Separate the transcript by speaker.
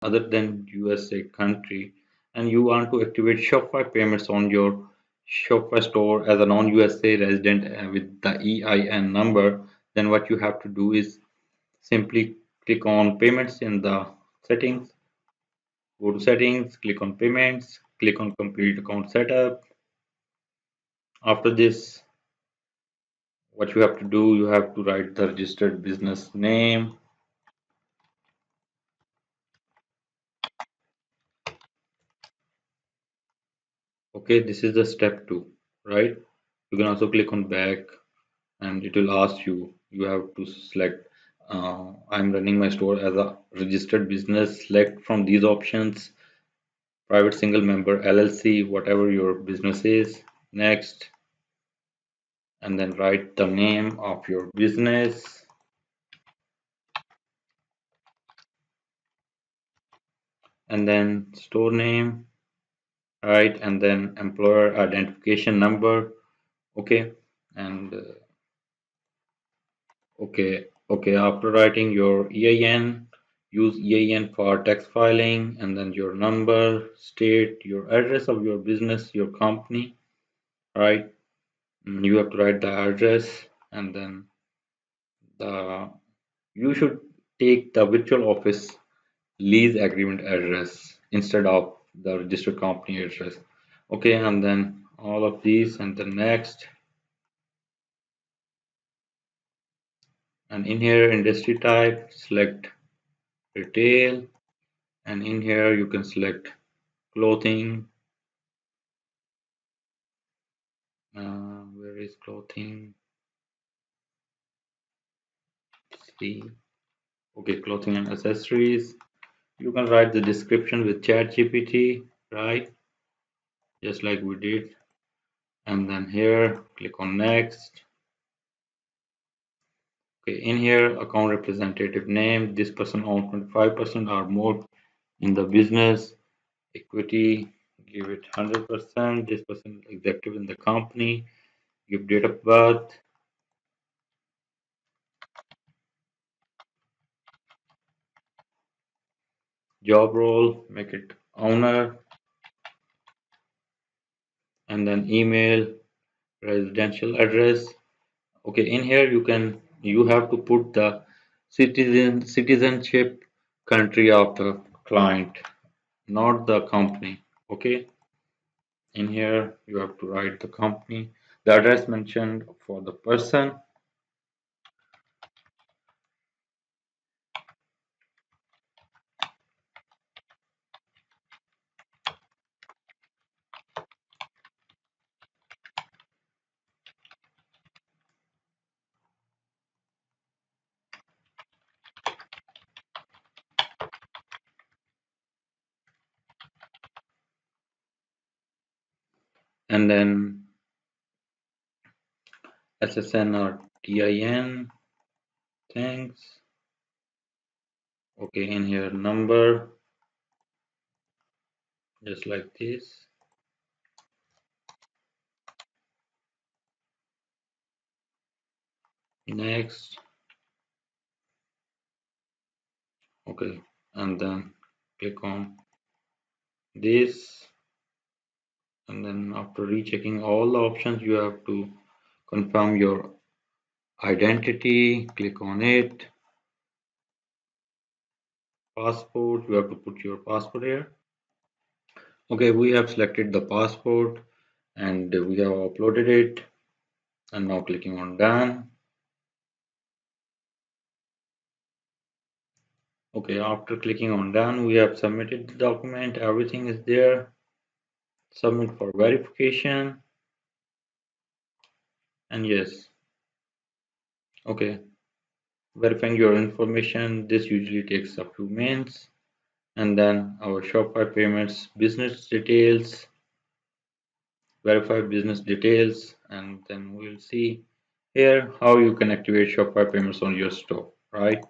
Speaker 1: other than USA country, and you want to activate Shopify payments on your Shopify store as a non-USA resident with the EIN number, then what you have to do is simply click on payments in the settings, go to settings, click on payments, click on complete account setup. After this, what you have to do, you have to write the registered business name. Okay, this is the step 2, right? You can also click on back and it will ask you have to select I'm running my store as a registered business. Select from these options private single member LLC, whatever your business is. Next, and then write the name of your business, and then store name, right, and then employer identification number. Okay, and okay, after writing your EIN, use EIN for tax filing, and then your number, state, your address of your business, your company, right? You have to write the address, and then the you should take the virtual office lease agreement address instead of the registered company address. Okay, and then all of these, and then next, and in here industry type, select retail, and in here you can select clothing. Where is clothing? See, okay, clothing and accessories. You can write the description with ChatGPT, right? Just like we did. And then here, click on next. Okay, in here, account representative name. This person owns 25% or more in the business. Equity, give it 100%. This person is active in the company. Give date of birth. Job role, make it owner. And then email, residential address. Okay, in here you have to put the citizenship country of the client, not the company. Okay, in here you have to write the company, the address mentioned for the person, and then SSN or TIN. Thanks. Okay, in here number, just like this. Next. Okay, and then click on this, and then after rechecking all the options you have to confirm your identity. Click on it. Passport, you have to put your passport here. Okay, we have selected the passport and we have uploaded it, and now clicking on done. Okay, after clicking on done, we have submitted the document. Everything is there. Submit for verification, and yes. Okay, verifying your information, this usually takes a few minutes. And then our Shopify payments business details, verify business details, and then we'll see here how you can activate Shopify payments on your store, right?